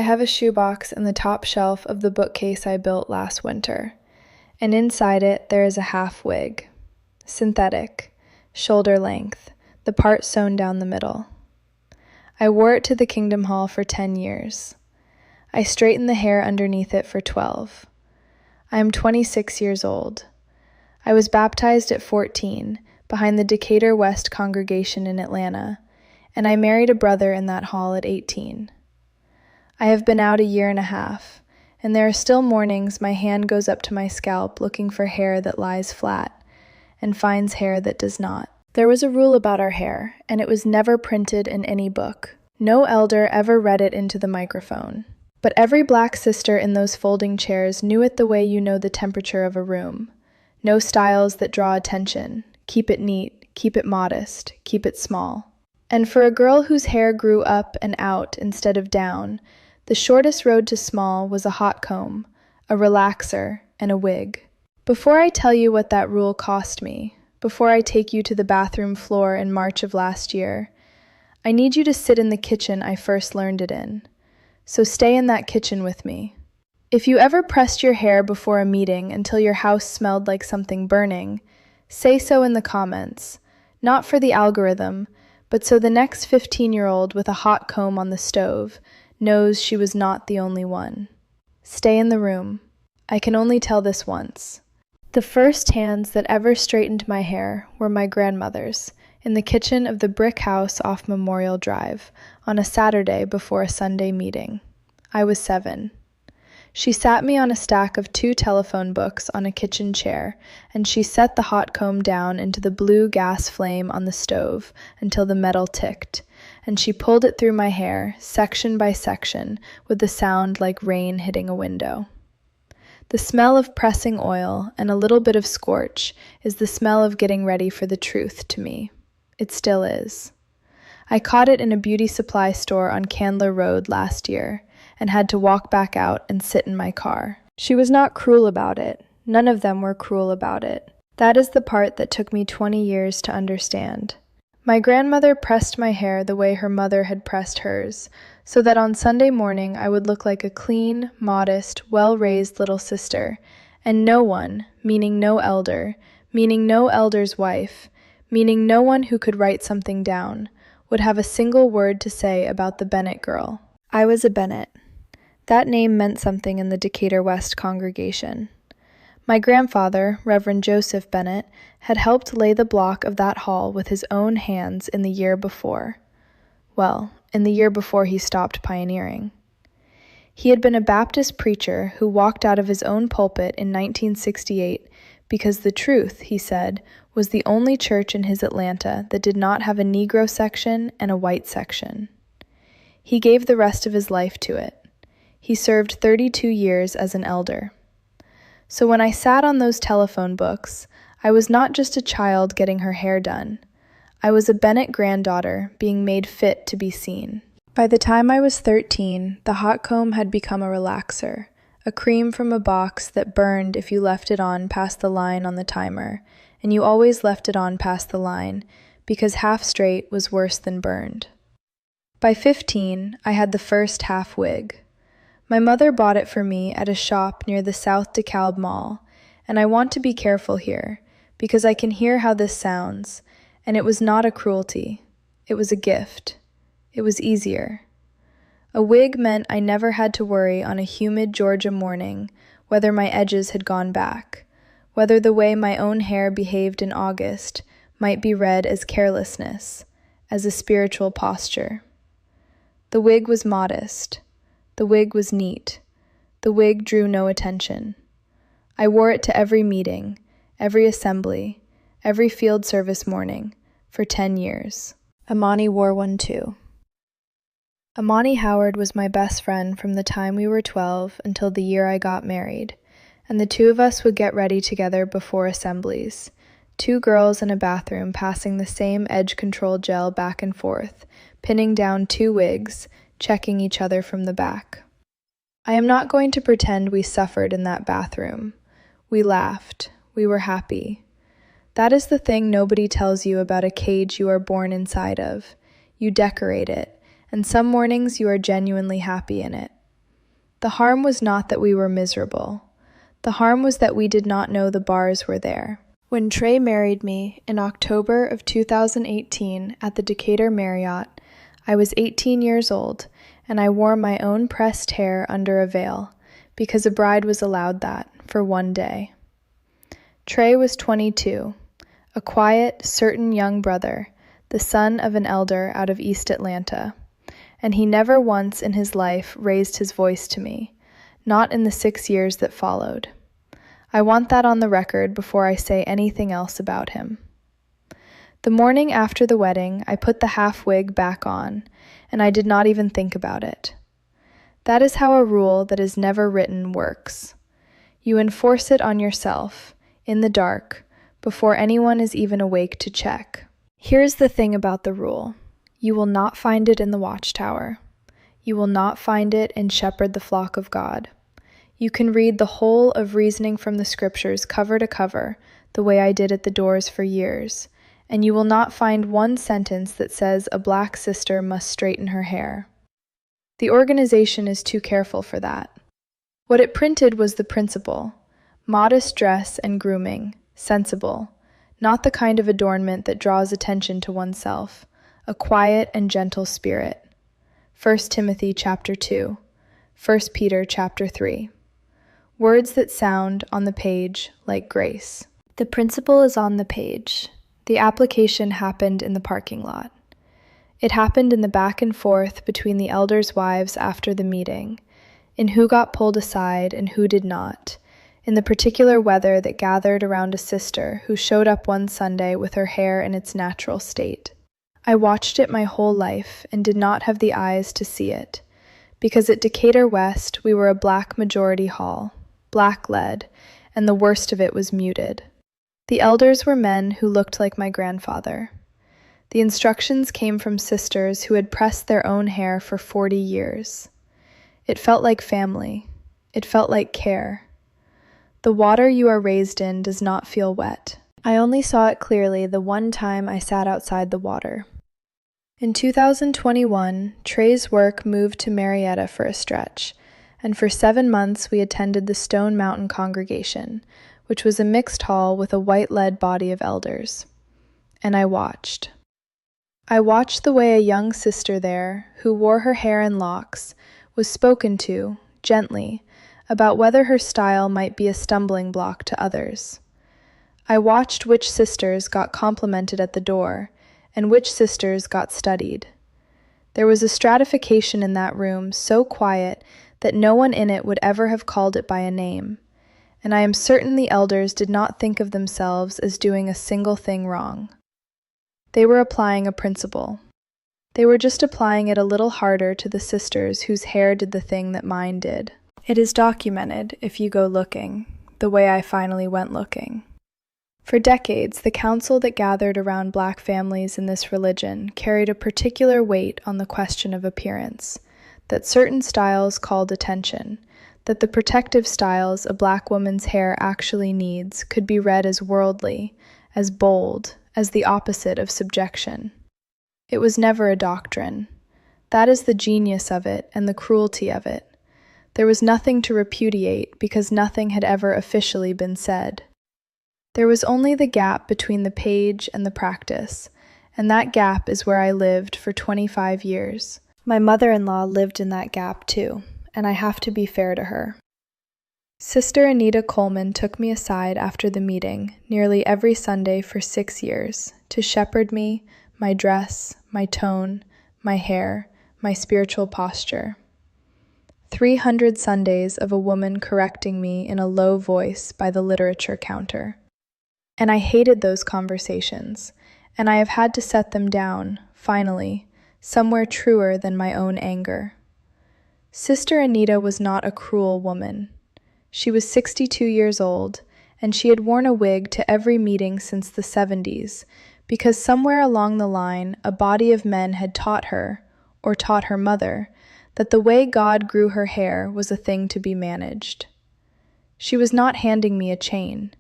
I have a shoebox in the top shelf of the bookcase I built last winter, and inside it there is a half wig. Synthetic, shoulder length, the part sewn down the middle. I wore it to the Kingdom Hall for 10 years. I straightened the hair underneath it for 12. I am 26 years old. I was baptized at 14 behind the Decatur West congregation in Atlanta, and I married a brother in that hall at 18. I have been out a year and a half, and there are still mornings my hand goes up to my scalp looking for hair that lies flat, and finds hair that does not. There was a rule about our hair, and it was never printed in any book. No elder ever read it into the microphone. But every black sister in those folding chairs knew it the way you know the temperature of a room. No styles that draw attention. Keep it neat, keep it modest, keep it small. And for a girl whose hair grew up and out instead of down, the shortest road to small was a hot comb, a relaxer, and a wig. Before I tell you what that rule cost me, before I take you to the bathroom floor in March of last year, I need you to sit in the kitchen I first learned it in. So stay in that kitchen with me. If you ever pressed your hair before a meeting until your house smelled like something burning, say so in the comments, not for the algorithm, but so the next 15-year-old with a hot comb on the stove knows she was not the only one. Stay in the room. I can only tell this once. The first hands that ever straightened my hair were my grandmother's, in the kitchen of the brick house off Memorial Drive, on a Saturday before a Sunday meeting. I was 7. She sat me on a stack of 2 telephone books on a kitchen chair, and she set the hot comb down into the blue gas flame on the stove until the metal ticked, and she pulled it through my hair, section by section, with the sound like rain hitting a window. The smell of pressing oil and a little bit of scorch is the smell of getting ready for the truth to me. It still is. I caught it in a beauty supply store on Candler Road last year and had to walk back out and sit in my car. She was not cruel about it. None of them were cruel about it. That is the part that took me 20 years to understand. My grandmother pressed my hair the way her mother had pressed hers, so that on Sunday morning I would look like a clean, modest, well-raised little sister, and no one, meaning no elder, meaning no elder's wife, meaning no one who could write something down, would have a single word to say about the Bennett girl. I was a Bennett. That name meant something in the Decatur West congregation. My grandfather, Reverend Joseph Bennett, had helped lay the block of that hall with his own hands in the year before. Well, in the year before he stopped pioneering. He had been a Baptist preacher who walked out of his own pulpit in 1968 because the Truth, he said, was the only church in his Atlanta that did not have a Negro section and a white section. He gave the rest of his life to it. He served 32 years as an elder. So when I sat on those telephone books, I was not just a child getting her hair done. I was a Bennett granddaughter being made fit to be seen. By the time I was 13, the hot comb had become a relaxer, a cream from a box that burned if you left it on past the line on the timer, and you always left it on past the line because half straight was worse than burned. By 15, I had the first half wig. My mother bought it for me at a shop near the South DeKalb Mall, and I want to be careful here because I can hear how this sounds, and it was not a cruelty. It was a gift. It was easier. A wig meant I never had to worry on a humid Georgia morning whether my edges had gone back, whether the way my own hair behaved in August might be read as carelessness, as a spiritual posture. The wig was modest. The wig was neat. The wig drew no attention. I wore it to every meeting, every assembly, every field service morning, for 10 years. Amani wore one too. Amani Howard was my best friend from the time we were 12 until the year I got married, and the two of us would get ready together before assemblies, 2 girls in a bathroom passing the same edge control gel back and forth, pinning down 2 wigs, checking each other from the back. I am not going to pretend we suffered in that bathroom. We laughed. We were happy. That is the thing nobody tells you about a cage you are born inside of. You decorate it, and some mornings you are genuinely happy in it. The harm was not that we were miserable. The harm was that we did not know the bars were there. When Trey married me in October of 2018 at the Decatur Marriott, I was 18 years old, and I wore my own pressed hair under a veil, because a bride was allowed that for one day. Trey was 22, a quiet, certain young brother, the son of an elder out of East Atlanta, and he never once in his life raised his voice to me, not in the 6 years that followed. I want that on the record before I say anything else about him. The morning after the wedding, I put the half wig back on, and I did not even think about it. That is how a rule that is never written works. You enforce it on yourself, in the dark, before anyone is even awake to check. Here's the thing about the rule. You will not find it in the Watchtower. You will not find it in Shepherd the Flock of God. You can read the whole of Reasoning from the Scriptures cover to cover, the way I did at the doors for years, and you will not find one sentence that says a black sister must straighten her hair. The organization is too careful for that. What it printed was the principle: modest dress and grooming, sensible, not the kind of adornment that draws attention to oneself, a quiet and gentle spirit. 1 Timothy chapter 2, 1 Peter chapter 3. Words that sound on the page like grace. The principle is on the page. The application happened in the parking lot. It happened in the back and forth between the elders' wives after the meeting, in who got pulled aside and who did not, in the particular weather that gathered around a sister who showed up one Sunday with her hair in its natural state. I watched it my whole life and did not have the eyes to see it, because at Decatur West we were a black majority hall, black-led, and the worst of it was muted. The elders were men who looked like my grandfather. The instructions came from sisters who had pressed their own hair for 40 years. It felt like family. It felt like care. The water you are raised in does not feel wet. I only saw it clearly the one time I sat outside the water. In 2021, Trey's work moved to Marietta for a stretch, and for 7 months we attended the Stone Mountain congregation, which was a mixed hall with a white-led body of elders. And I watched. I watched the way a young sister there, who wore her hair in locks, was spoken to, gently, about whether her style might be a stumbling block to others. I watched which sisters got complimented at the door, and which sisters got studied. There was a stratification in that room so quiet that no one in it would ever have called it by a name, and I am certain the elders did not think of themselves as doing a single thing wrong. They were applying a principle. They were just applying it a little harder to the sisters whose hair did the thing that mine did. It is documented if you go looking, the way I finally went looking. For decades, the council that gathered around black families in this religion carried a particular weight on the question of appearance, that certain styles called attention, that the protective styles a black woman's hair actually needs could be read as worldly, as bold, as the opposite of subjection. It was never a doctrine. That is the genius of it and the cruelty of it. There was nothing to repudiate because nothing had ever officially been said. There was only the gap between the page and the practice, and that gap is where I lived for 25 years. My mother-in-law lived in that gap too, and I have to be fair to her. Sister Anita Coleman took me aside after the meeting nearly every Sunday for 6 years to shepherd me, my dress, my tone, my hair, my spiritual posture. 300 Sundays of a woman correcting me in a low voice by the literature counter. And I hated those conversations, and I have had to set them down, finally, somewhere truer than my own anger. Sister Anita was not a cruel woman. She was 62 years old, and she had worn a wig to every meeting since the 70s, because somewhere along the line a body of men had taught her, or taught her mother, that the way God grew her hair was a thing to be managed. She was not handing me a chain.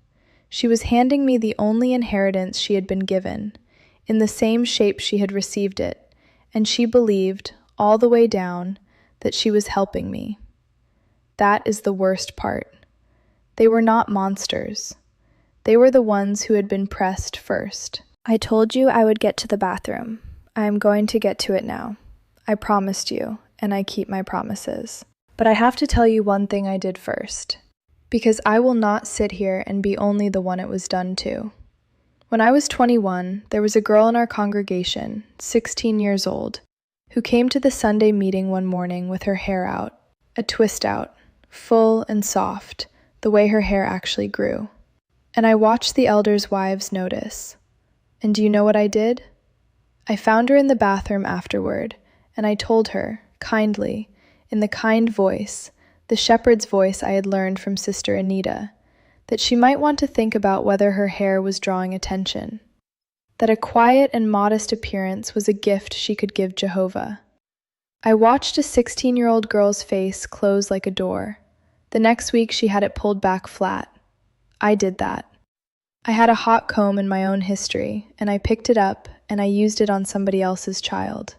She was handing me the only inheritance she had been given, in the same shape she had received it, and she believed, all the way down, that she was helping me. That is the worst part. They were not monsters. They were the ones who had been pressed first. I told you I would get to the bathroom. I am going to get to it now. I promised you, and I keep my promises. But I have to tell you one thing I did first, because I will not sit here and be only the one it was done to. When I was 21, there was a girl in our congregation, 16 years old, who came to the Sunday meeting one morning with her hair out, a twist out, full and soft, the way her hair actually grew. And I watched the elders' wives notice. And do you know what I did? I found her in the bathroom afterward, and I told her, kindly, in the kind voice, the shepherd's voice I had learned from Sister Anita, that she might want to think about whether her hair was drawing attention, that a quiet and modest appearance was a gift she could give Jehovah. I watched a 16-year-old girl's face close like a door. The next week she had it pulled back flat. I did that. I had a hot comb in my own history, and I picked it up and I used it on somebody else's child.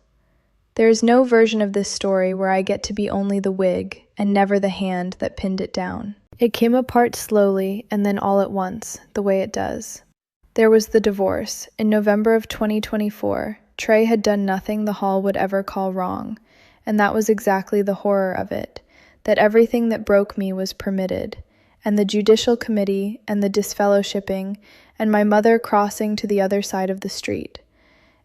There is no version of this story where I get to be only the wig and never the hand that pinned it down. It came apart slowly and then all at once, the way it does. There was the divorce. In November of 2024, Trey had done nothing the hall would ever call wrong, and that was exactly the horror of it, that everything that broke me was permitted, and the judicial committee and the disfellowshipping and my mother crossing to the other side of the street.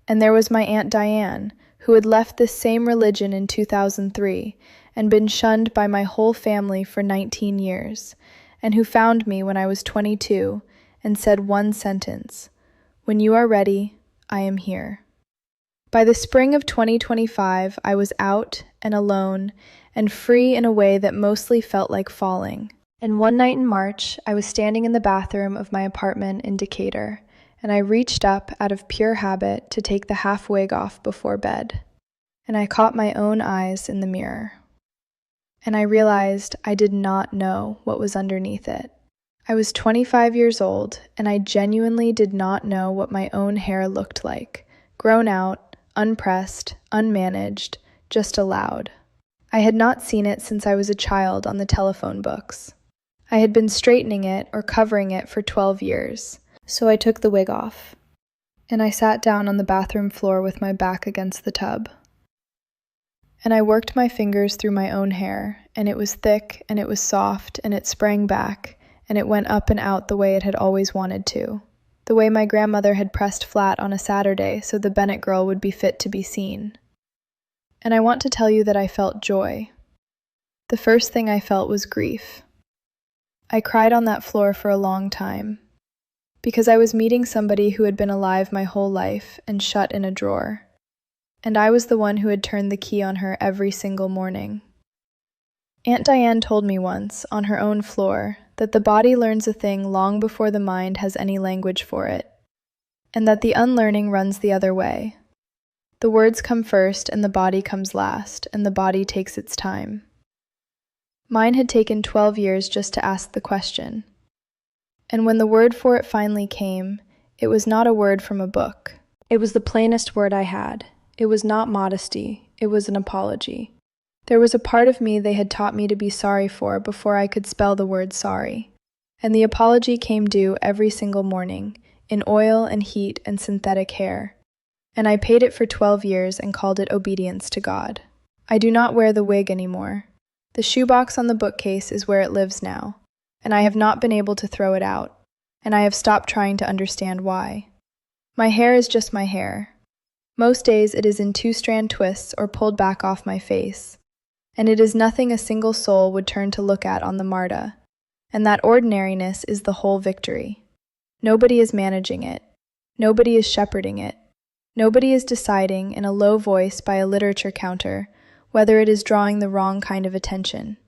And there was my Aunt Diane, who had left this same religion in 2003 and been shunned by my whole family for 19 years, and who found me when I was 22 and said one sentence, "When you are ready, I am here." By the spring of 2025, I was out and alone and free in a way that mostly felt like falling. And one night in March, I was standing in the bathroom of my apartment in Decatur, and I reached up out of pure habit to take the half wig off before bed. And I caught my own eyes in the mirror. And I realized I did not know what was underneath it. I was 25 years old, and I genuinely did not know what my own hair looked like, grown out, unpressed, unmanaged, just allowed. I had not seen it since I was a child on the telephone books. I had been straightening it or covering it for 12 years, so I took the wig off, and I sat down on the bathroom floor with my back against the tub. And I worked my fingers through my own hair, and it was thick, and it was soft, and it sprang back, and it went up and out the way it had always wanted to, the way my grandmother had pressed flat on a Saturday so the Bennett girl would be fit to be seen. And I want to tell you that I felt joy. The first thing I felt was grief. I cried on that floor for a long time, because I was meeting somebody who had been alive my whole life and shut in a drawer. And I was the one who had turned the key on her every single morning. Aunt Diane told me once, on her own floor, that the body learns a thing long before the mind has any language for it, and that the unlearning runs the other way. The words come first and the body comes last, and the body takes its time. Mine had taken 12 years just to ask the question. And when the word for it finally came, it was not a word from a book. It was the plainest word I had. It was not modesty, it was an apology. There was a part of me they had taught me to be sorry for before I could spell the word sorry. And the apology came due every single morning, in oil and heat and synthetic hair. And I paid it for 12 years and called it obedience to God. I do not wear the wig anymore. The shoebox on the bookcase is where it lives now, and I have not been able to throw it out, and I have stopped trying to understand why. My hair is just my hair. Most days it is in 2-strand twists or pulled back off my face, and it is nothing a single soul would turn to look at on the MARTA, and that ordinariness is the whole victory. Nobody is managing it. Nobody is shepherding it. Nobody is deciding in a low voice by a literature counter whether it is drawing the wrong kind of attention.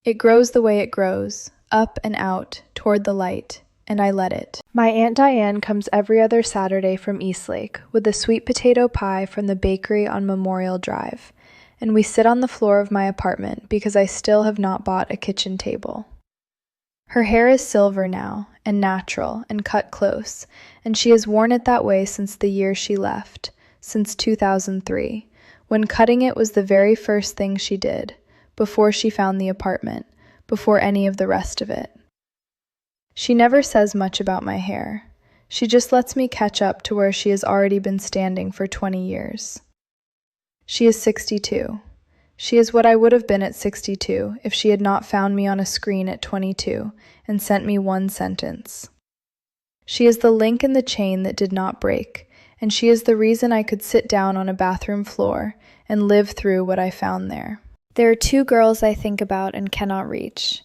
It grows the way it grows, up and out, toward the light, and I let it. My Aunt Diane comes every other Saturday from Eastlake with a sweet potato pie from the bakery on Memorial Drive, and we sit on the floor of my apartment because I still have not bought a kitchen table. Her hair is silver now, and natural, and cut close, and she has worn it that way since the year she left, since 2003, when cutting it was the very first thing she did, before she found the apartment, before any of the rest of it. She never says much about my hair. She just lets me catch up to where she has already been standing for 20 years. She is 62. She is what I would have been at 62 if she had not found me on a screen at 22 and sent me one sentence. She is the link in the chain that did not break, and she is the reason I could sit down on a bathroom floor and live through what I found there. There are two girls I think about and cannot reach.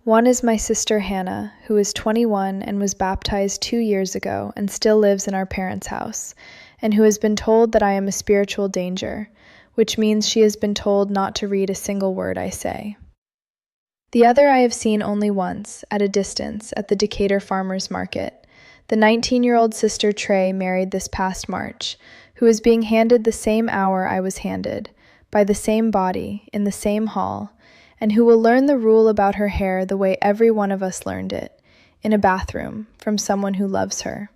One is my sister Hannah, who is 21 and was baptized 2 years ago and still lives in our parents' house, and who has been told that I am a spiritual danger, which means she has been told not to read a single word I say. The other I have seen only once, at a distance, at the Decatur Farmers Market. The 19-year-old sister Trey married this past March, who is being handed the same hour I was handed, by the same body, in the same hall, and who will learn the rule about her hair the way every one of us learned it, in a bathroom, from someone who loves her.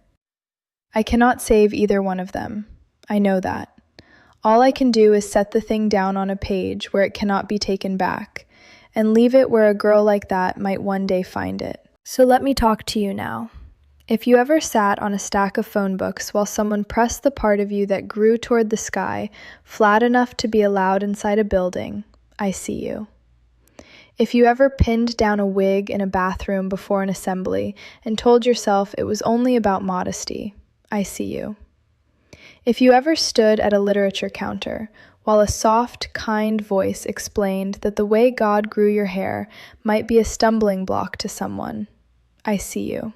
I cannot save either one of them. I know that. All I can do is set the thing down on a page where it cannot be taken back, and leave it where a girl like that might one day find it. So let me talk to you now. If you ever sat on a stack of phone books while someone pressed the part of you that grew toward the sky flat enough to be allowed inside a building, I see you. If you ever pinned down a wig in a bathroom before an assembly and told yourself it was only about modesty, I see you. If you ever stood at a literature counter while a soft, kind voice explained that the way God grew your hair might be a stumbling block to someone, I see you.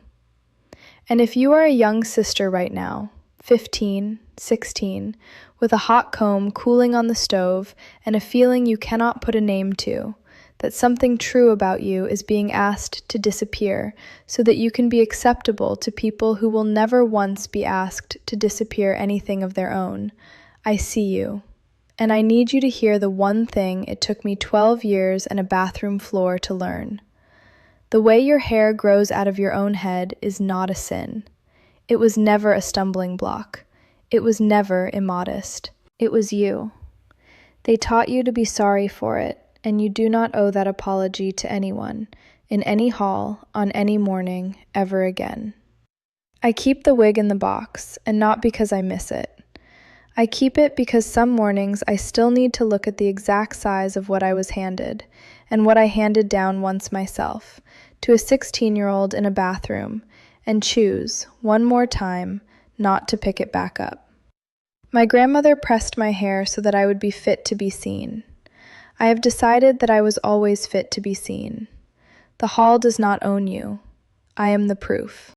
And if you are a young sister right now, 15, 16, with a hot comb cooling on the stove and a feeling you cannot put a name to, that something true about you is being asked to disappear so that you can be acceptable to people who will never once be asked to disappear anything of their own, I see you. And I need you to hear the one thing it took me 12 years and a bathroom floor to learn. The way your hair grows out of your own head is not a sin. It was never a stumbling block. It was never immodest. It was you. They taught you to be sorry for it, and you do not owe that apology to anyone, in any hall, on any morning, ever again. I keep the wig in the box, and not because I miss it. I keep it because some mornings I still need to look at the exact size of what I was handed, and what I handed down once myself, to a 16-year-old in a bathroom, and choose, one more time, not to pick it back up. My grandmother pressed my hair so that I would be fit to be seen. I have decided that I was always fit to be seen. The hall does not own you. I am the proof.